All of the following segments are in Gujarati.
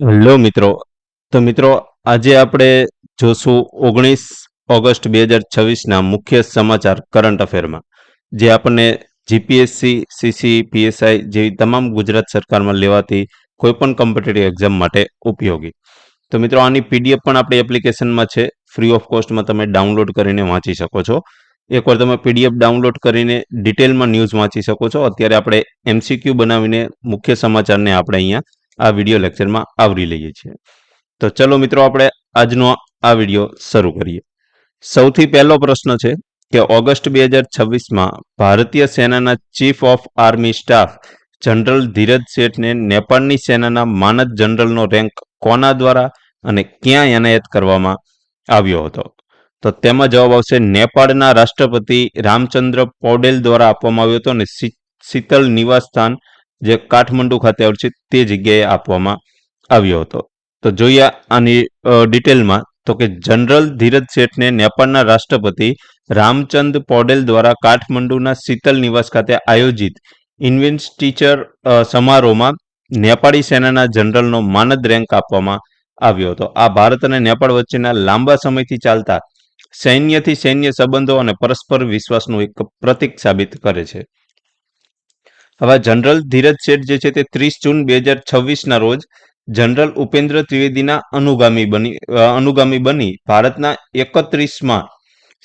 હેલો મિત્રો. મિત્રો, આજે આપણે જોશું 19 ઓગસ્ટ 2026ના મુખ્ય સમાચાર કરંટ અફેરમાં, જે આપણને જીપીએસસી, સીસી, પીએસઆઈ જેવી તમામ ગુજરાત સરકારમાં લેવાતી કોઈપણ કોમ્પિટિટિવ એક્ઝામ માટે ઉપયોગી. તો મિત્રો, આની પીડીએફ પણ આપણી એપ્લિકેશનમાં છે. ફ્રી ઓફ કોસ્ટમાં તમે ડાઉનલોડ કરીને વાંચી શકો છો. એકવાર તમે પીડીએફ ડાઉનલોડ કરીને ડિટેલમાં ન્યૂઝ વાંચી શકો છો. અત્યારે આપણે એમસીક્યુ બનાવીને મુખ્ય સમાચારને આપણે અહીંયા આ વિડીયો લેક્ચરમાં આવરી લઈએ છીએ. તો ચલો મિત્રો, આપણે આજનો આ વિડીયો શરૂ કરીએ. સૌથી પહેલો પ્રશ્ન છે કે ઓગસ્ટ 2026માં ભારતીય સેનાના chief of army staff general Dheeraj શેઠને નેપાળની સેનાના માનદ જનરલનો રેન્ક કોના દ્વારા અને ક્યાં એનાયત કરવામાં આવ્યો હતો? તો તેમાં જવાબ આવશે નેપાળના રાષ્ટ્રપતિ રામચંદ્ર પૌડેલ દ્વારા આપવામાં આવ્યો હતો અને શીતલ નિવાસ સ્થાન જે કાઠમંડુ ખાતે આવેલ છે તે જગ્યાએ આપવામાં આવ્યો હતો. તો જોઈએ આની ડિટેલમાં, તો કે જનરલ ધીરજ શેઠને નેપાળના રાષ્ટ્રપતિ રામચંદ પૌડેલ દ્વારા કાઠમંડુના શીતલ નિવાસ ખાતે આયોજિત ઇન્વેસ્ટિચર સમારોહમાં નેપાળી સેનાના જનરલનો માનદ રેન્ક આપવામાં આવ્યો હતો. આ ભારત અને નેપાળ વચ્ચેના લાંબા સમયથી ચાલતા સૈન્યથી સૈન્ય સંબંધો અને પરસ્પર વિશ્વાસનું એક પ્રતીક સાબિત કરે છે. હવે જનરલ ધીરજ શેઠ જે છે તે 30 જૂન 2026ના રોજ જનરલ ઉપેન્દ્ર ત્રિવેદીના અનુગામી બની ભારતના 31માં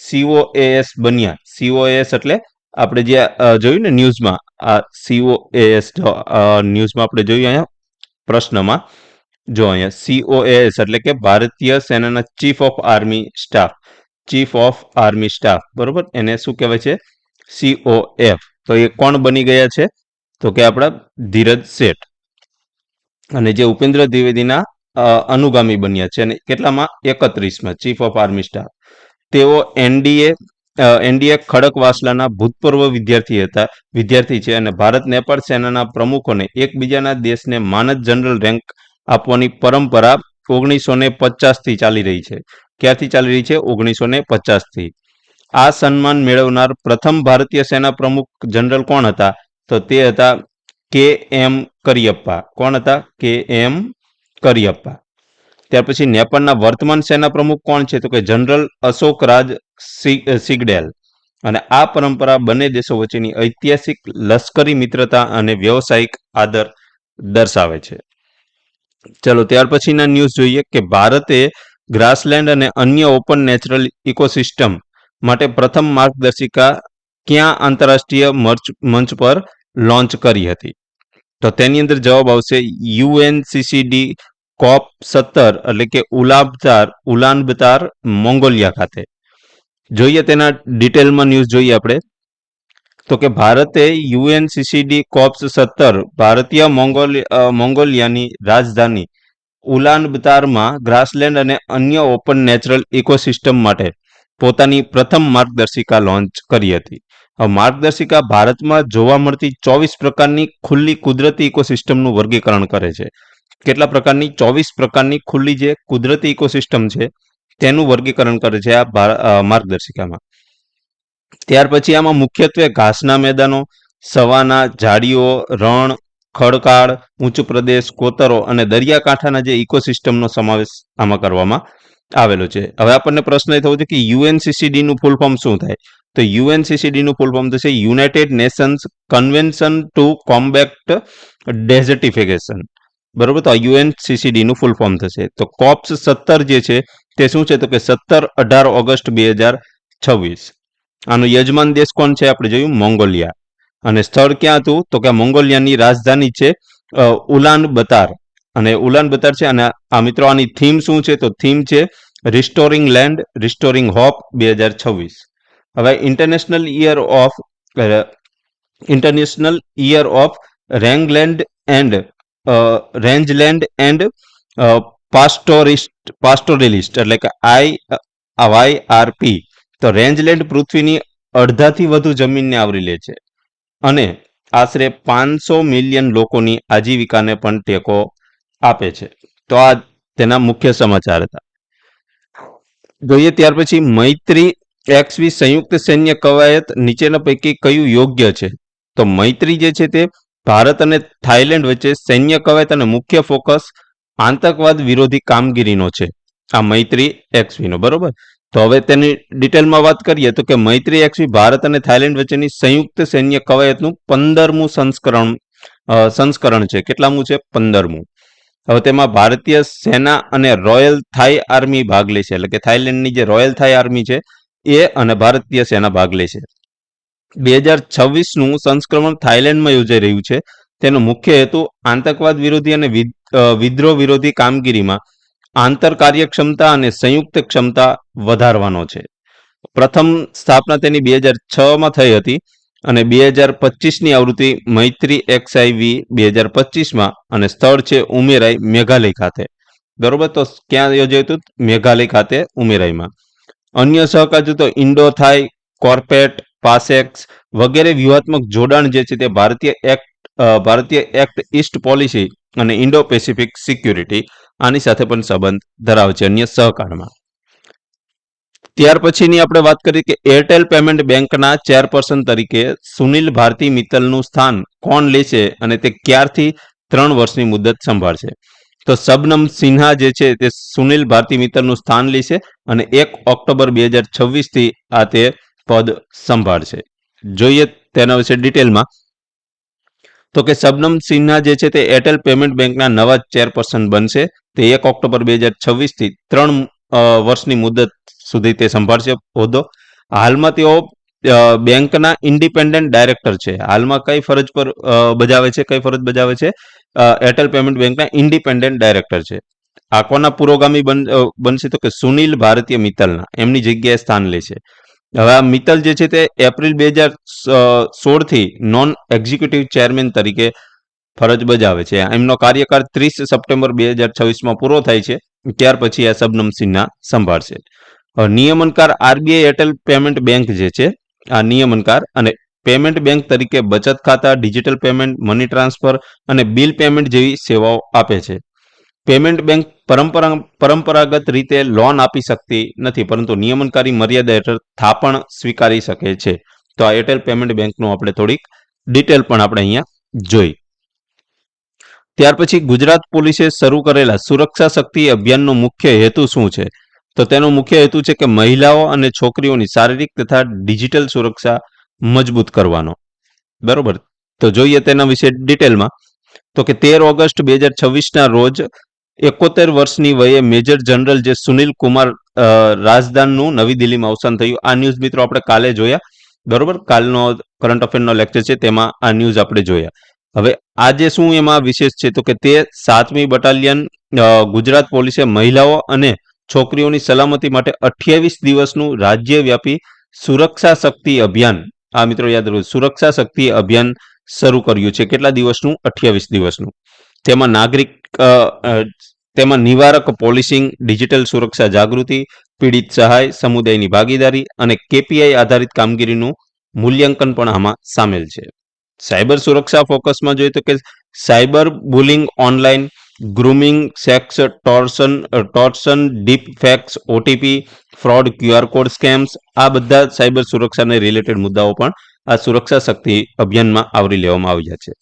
COAS બન્યા. COAS એટલે આપણે જે જોયું ને ન્યૂઝમાં, આ COAS ન્યૂઝમાં આપણે જોયું અહીંયા પ્રશ્નમાં, જો અહીંયા COAS એટલે કે ભારતીય સેનાના ચીફ ઓફ આર્મી સ્ટાફ, બરોબર, એને શું કહેવાય છે? COF. તો એ કોણ બની ગયા છે? તો કે આપણા ધીરજ શેઠ, અને જે ઉપેન્દ્ર દ્વિવેદીના અનુગામી બન્યા છે, અને કેટલામાં? 31માં ચીફ ઓફ આર્મી સ્ટાફ. તેઓ એનડીએ ખડકવાસલાના ભૂતપૂર્વ વિદ્યાર્થી છે અને ભારત નેપાળ સેનાના પ્રમુખોને એકબીજાના દેશને માનદ જનરલ રેન્ક આપવાની પરંપરા 1950થી ચાલી રહી છે. ક્યારથી ચાલી રહી છે? 1950થી. આ સન્માન મેળવનાર પ્રથમ ભારતીય સેના પ્રમુખ જનરલ કોણ હતા? તો તે હતા KM કરિયપ્પા. કોણ હતા? KM કરિયપ્પા. ત્યાર પછી નેપાળના વર્તમાન સેના પ્રમુખ કોણ છે? તો કે જનરલ અશોક રાજ સિગડેલ. અને આ પરંપરા બંને દેશો વચ્ચેની ઐતિહાસિક લશ્કરી મિત્રતા અને વ્યવસાયિક આદર દર્શાવે છે. ચલો ત્યાર પછીના ન્યૂઝ જોઈએ કે ભારતે ગ્રાસલેન્ડ અને અન્ય ઓપન નેચરલ ઇકોસિસ્ટમ માટે પ્રથમ માર્ગદર્શિકા ક્યાં આંતરરાષ્ટ્રીય મંચ પર લોન્ચ કરી હતી? તો તેની અંદર જવાબ આવશે UNCCD COP17 એટલે કે ઉલાનબતાર મોંગોલિયા ખાતે. જોઈએ તેના ડિટેલમાં ન્યૂઝ જોઈએ આપણે, તો કે ભારતે UNCCD COP17 ભારતીય મોંગોલિયાની રાજધાની ઉલાનબતારમાં ગ્રાસલેન્ડ અને અન્ય ઓપન નેચરલ ઇકોસિસ્ટમ માટે પોતાની પ્રથમ માર્ગદર્શિકા લોન્ચ કરી હતી. માર્ગદર્શિકા ભારતમાં જોવા મળતી 24 પ્રકારની ખુલ્લી કુદરતી ઇકોસિસ્ટમનું વર્ગીકરણ કરે છે. કેટલા પ્રકારની? 24 પ્રકારની ખુલ્લી જે કુદરતી ઇકોસિસ્ટમ છે તેનું વર્ગીકરણ કરે છે આ માર્ગદર્શિકામાં. ત્યાર પછી આમાં મુખ્યત્વે ઘાસના મેદાનો, સવાના, ઝાડીઓ, રણ, ખડકાળ, ઊંચો પ્રદેશ, કોતરો અને દરિયાકાંઠાના જે ઇકોસિસ્ટમનો સમાવેશ આમાં કરવામાં આવેલો છે. હવે આપણને પ્રશ્ન એ થવો છે કે UNCCD નું ફૂલ ફોર્મ શું થાય? તો UNCCD નું ફૂલ ફોર્મ થશે United Nations Convention to Combat Desertification. બરોબર, તો UNCCD નું ફૂલ ફોર્મ થશે. તો COP17 જે છે તે શું છે? તો કે 17-18 ઓગસ્ટ 2026. આનો યજમાન દેશ કોણ છે? આપણે જોયું મોંગોલિયા. અને સ્થળ ક્યાં હતું? તો કે મોંગોલિયાની રાજધાની છે ઉલાનબતાર. અને ઉલાનબતાર છે. અને આ મિત્રો આની થીમ શું છે? તો થીમ છે રિસ્ટોરિંગ લેન્ડ, રિસ્ટોરિંગ હોપ 2026. હવે ઇન્ટરનેશનલ યર ઓફ રેંગલેન્ડ એન્ડ પાસ્ટોરલિસ્ટ એટલે કે IYRP. તો રેન્જલેન્ડ પૃથ્વીની અડધાથી વધુ જમીનને આવરી લે છે અને આશરે 500 મિલિયન લોકોની આજીવિકાને પણ ટેકો આપે છે. તો આ તેના મુખ્ય સમાચાર હતા. જોઈએ ત્યાર પછી મૈત્રી XV સંયુક્ત સૈન્ય કવાયત નીચેના પૈકી કયું યોગ્ય છે? તો મૈત્રી જે છે તે ભારત અને થાઈલેન્ડ વચ્ચે સૈન્ય કવાયત અને મુખ્ય ફોકસ આતંકવાદ વિરોધી કામગીરીનો છે આ મૈત્રી એક્સવીનો, બરોબર. તો હવે તેની ડિટેલમાં વાત કરીએ તો કે મૈત્રી એક્સવી ભારત અને થાઇલેન્ડ વચ્ચેની સંયુક્ત સૈન્ય કવાયતનું 15મું સંસ્કરણ છે. કેટલામું છે? 15મું. હવે તેમાં ભારતીય સેના અને રોયલ થાઈ આર્મી ભાગ લે છે, એટલે કે થાઇલેન્ડની જે રોયલ થાઈ આર્મી છે એ અને ભારતીય સેના ભાગ લે છે. 2026નું સંસ્કરણ થાઇલેન્ડમાં યોજાઈ રહ્યું છે. તેનો મુખ્ય હેતુ આતંકવાદ વિરોધી અને વિદ્રોહ વિરોધી કામગીરીમાં આંતર કાર્યક્ષમતા અને સંયુક્ત ક્ષમતા વધારવાનો છે. પ્રથમ સ્થાપના તેની 2006માં થઈ હતી અને 2025ની આવૃત્તિ મૈત્રી એક્સઆઈવી 2025માં, અને સ્થળ છે ઉમેરાઈ, મેઘાલય ખાતે. બરોબર. તો ક્યાં યોજાયું હતું? મેઘાલય ખાતે, ઉમેરાઈમાં. અન્ય સહકાર તો ઇન્ડો થાઈ, કોર્પેટ, પાસેક્સ વગેરે વ્યૂહાત્મક જોડાણ જે છે તે ભારતીય એક્ટ ઈસ્ટ પોલિસી અને ઇન્ડો પેસિફિક સિક્યુરિટી આની સાથે પણ સંબંધ ધરાવે છે અન્ય સહકારમાં. ત્યાર પછીની આપણે વાત કરીએ કે એરટેલ પેમેન્ટ બેંકના ચેરપર્સન તરીકે સુનિલ ભારતી મિત્તલનું સ્થાન કોણ લેશે અને તે ક્યારથી 3 વર્ષની મુદત સંભાળશે? તો શબનમ સિન્હા જે છે તે સુનિલ ભારતી મિત્તલનું સ્થાન લેશે અને 1 ઓક્ટોબર 2026થી આ તે પદ સંભાળશે. જોઈએ તેના વિશે ડિટેલમાં. તો કે શબનમ સિન્હા જે છે તે એરટેલ પેમેન્ટ બેંકના નવા ચેરપર્સન બનશે. તે 1 ઓક્ટોબર 2026થી 3 વર્ષની મુદત સુધી તે સંભાળશે હોદ્દો. હાલમાં તેઓ બેંકના ઇન્ડિપેન્ડન્ટ ડાયરેક્ટર છે. હાલમાં કઈ ફરજ બજાવે છે? એરટેલ પેમેન્ટ બેંકના ઇન્ડિપેન્ડન્ટ ડાયરેક્ટર છે. આ કોના પુરોગામી બનશે? તો કે સુનિલ ભારતીય મિત્તલના, એમની જગ્યાએ સ્થાન લેશે. હવે આ મિત્તલ જે છે તે એપ્રિલ 2016થી નોન એક્ઝિક્યુટિવ ચેરમેન તરીકે ફરજ બજાવે છે. એમનો કાર્યકાળ 30 સપ્ટેમ્બર 2026માં પૂરો થાય છે. ત્યાર પછી આ શબનમ સિન્હા સંભાળશે. નિયમનકાર આરબીઆઈ એરટેલ પેમેન્ટ બેંક જે છે આ નિયમનકાર અને પેમેન્ટ બેંક તરીકે બચત ખાતા, ડિજિટલ પેમેન્ટ, મની ટ્રાન્સફર અને બિલ પેમેન્ટ જેવી સેવાઓ આપે છે. પેમેન્ટ બેંક પરંપરાગત રીતે લોન આપી શકતી નથી, પરંતુ નિયમનકારી મર્યાદા હેઠળ થાપણ સ્વીકારી શકે છે. તો આ એરટેલ પેમેન્ટ બેંકનું આપણે થોડીક ડિટેલ પણ આપણે અહીંયા જોઈ. ત્યાર પછી ગુજરાત પોલીસે શરૂ કરેલા સુરક્ષા શક્તિ અભિયાનનો મુખ્ય હેતુ શું છે? તો તેનો મુખ્ય હેતુ છે કે મહિલાઓ અને છોકરીઓની શારીરિક તથા ડિજિટલ સુરક્ષા મજબૂત કરવાનો. બરોબર. તો જોઈએ તેના વિશે ડિટેલમાં. તો કે 13 ઓગસ્ટ 2026ના રોજ 71 વર્ષની વયે મેજર જનરલ જે સુનિલ કુમાર રાજદાનનું નવી દિલ્હીમાં અવસાન થયું. આ ન્યૂઝ મિત્રો આપણે કાલે જોયા. બરોબર. કાલનો કરંટ અફેરનો લેક્ચર છે તેમાં આ ન્યૂઝ આપણે જોયા. હવે આજે શું એમાં વિશેષ છે? તો કે તે 7મી બટાલિયન ગુજરાત પોલીસે મહિલાઓ અને છોકરીઓની સલામતી માટે 28 દિવસનું રાજ્યવ્યાપી સુરક્ષા શક્તિ અભિયાન, આ મિત્રો યાદ રાખો, સુરક્ષા શક્તિ અભિયાન શરૂ કર્યું છે. કેટલા દિવસનું? 28 દિવસનું. તેમાં નિવારક પોલીસિંગ, ડિજિટલ સુરક્ષા જાગૃતિ, પીડિત સહાય, સમુદાયની ભાગીદારી અને કેપીઆઈ આધારિત કામગીરીનું મૂલ્યાંકન પણ આમાં સામેલ છે. સાયબર સુરક્ષા ફોકસમાં જોઈએ તો કે cyber bullying, online grooming, sextortion, deep fakes, OTP, fraud, QR code scams, આ બધા સાયબર સુરક્ષાને રિલેટેડ મુદ્દાઓ પણ આ સુરક્ષા શક્તિ અભિયાનમાં આવરી લેવામાં આવ્યા છે.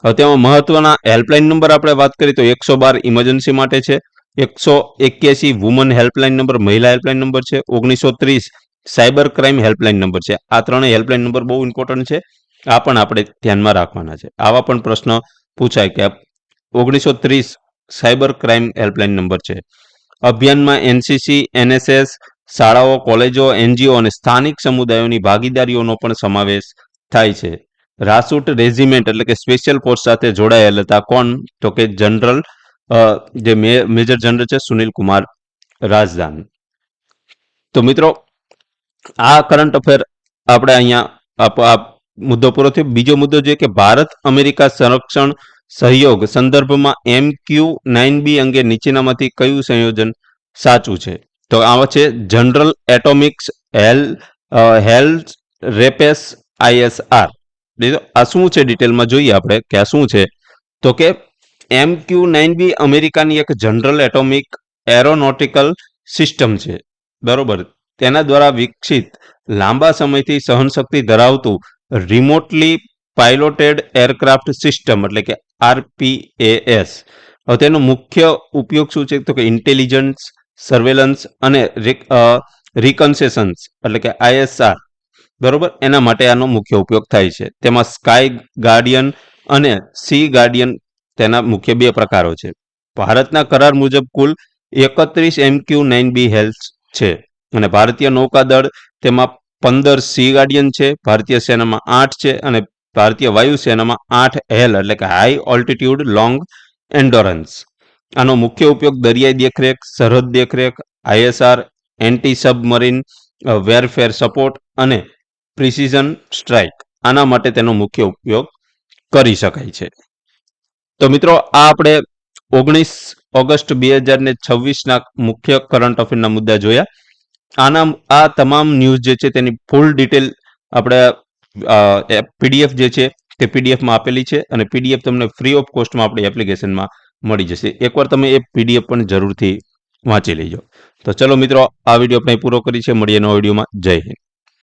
હવે તેમાં મહત્વના હેલ્પલાઇન નંબર આપણે વાત કરીએ તો 112 ઇમરજન્સી માટે છે, 181 વુમન હેલ્પલાઇન નંબર, મહિલા હેલ્પલાઇન નંબર છે, 1930 સાયબર ક્રાઇમ હેલ્પલાઇન નંબર છે. આ ત્રણેય હેલ્પલાઇન નંબર બહુ ઇમ્પોર્ટન્ટ છે. આ પણ આપણે ધ્યાનમાં રાખવાના છે. આવા પણ પ્રશ્ન પૂછાય કે 1930 સાયબર ક્રાઇમ હેલ્પલાઇન નંબર છે. અભિયાનમાં એનસીસી, એનએસએસ, શાળાઓ, કોલેજો, એનજીઓ અને સ્થાનિક સમુદાયોની ભાગીદારીઓનો પણ સમાવેશ થાય છે. રાસુટ રેજિમેન્ટ એટલે કે સ્પેશિયલ ફોર્સ સાથે જોડાયેલ હતા કોણ? તો કે જનરલ જે મેજર જનરલ છે સુનિલ કુમાર રાજદાન. તો મિત્રો આ કરંટ અફેર આપણે અહીંયા મુદ્દો પૂરો થયો. બીજો મુદ્દો જોઈએ કે ભારત અમેરિકા સંરક્ષણ સહયોગ સંદર્ભમાં MQ-9B અંગે નીચેનામાંથી કયું સંયોજન સાચું છે? તો આ છે જનરલ એટોમિક્સ હેલ્થ રેપેસ ISR. આ શું છે ડિટેલમાં જોઈએ આપણે કે આ શું છે. તો કે MQ-9B અમેરિકાની એક જનરલ એટોમિક એરોનોટિકલ સિસ્ટમ છે. બરોબર. તેના દ્વારા વિકસિત લાંબા સમયથી સહનશક્તિ ધરાવતું રિમોટલી પાઇલોટેડ એરક્રાફ્ટ સિસ્ટમ એટલે કે RPAS હવે તેનો મુખ્ય ઉપયોગ શું છે તો કે ઇન્ટેલિજન્સ, સર્વેલન્સ અને રિકન્સેશન્સ એટલે કે ISR, બરોબર, એના માટે આનો મુખ્ય ઉપયોગ થાય છે. તેમાં સ્કાય ગાર્ડિયન અને સી ગાર્ડિયન તેના મુખ્ય બે પ્રકારો છે. ભારતના કરાર મુજબ કુલ 31 MQ-9B હેલ્સ છે અને ભારતીય નૌકાદળ તેમાં 15 સી ગાર્ડિયન છે, ભારતીય સેનામાં 8 છે અને ભારતીય વાયુસેનામાં 8 હેલ એટલે કે હાઈ ઓલ્ટિટ્યુડ લોંગ એન્ડોરન્સ. આનો મુખ્ય ઉપયોગ દરિયાઈ દેખરેખ, સરહદ દેખરેખ, ISR, anti submarine welfare support અને પ્રિસિઝન સ્ટ્રાઇક, આના માટે તેનો મુખ્ય ઉપયોગ કરી શકાય છે. તો મિત્રો આ આપણે 19 ઓગસ્ટ 2026ના મુખ્ય કરંટ અફેરના મુદ્દા જોયા. આ તમામ ન્યૂઝ જે છે તેની ફૂલ ડિટેલ આપણે PDF જે છે તે PDFમાં આપેલી છે અને PDF તમને ફ્રી ઓફ કોસ્ટમાં આપણી એપ્લિકેશનમાં મળી જશે. એકવાર તમે એ PDF પણ જરૂરથી વાંચી લેજો. તો ચલો મિત્રો, આ વિડીયો આપણે પૂરો કરી છે. મળીએ નવા વિડીયોમાં. જય હિન્દ.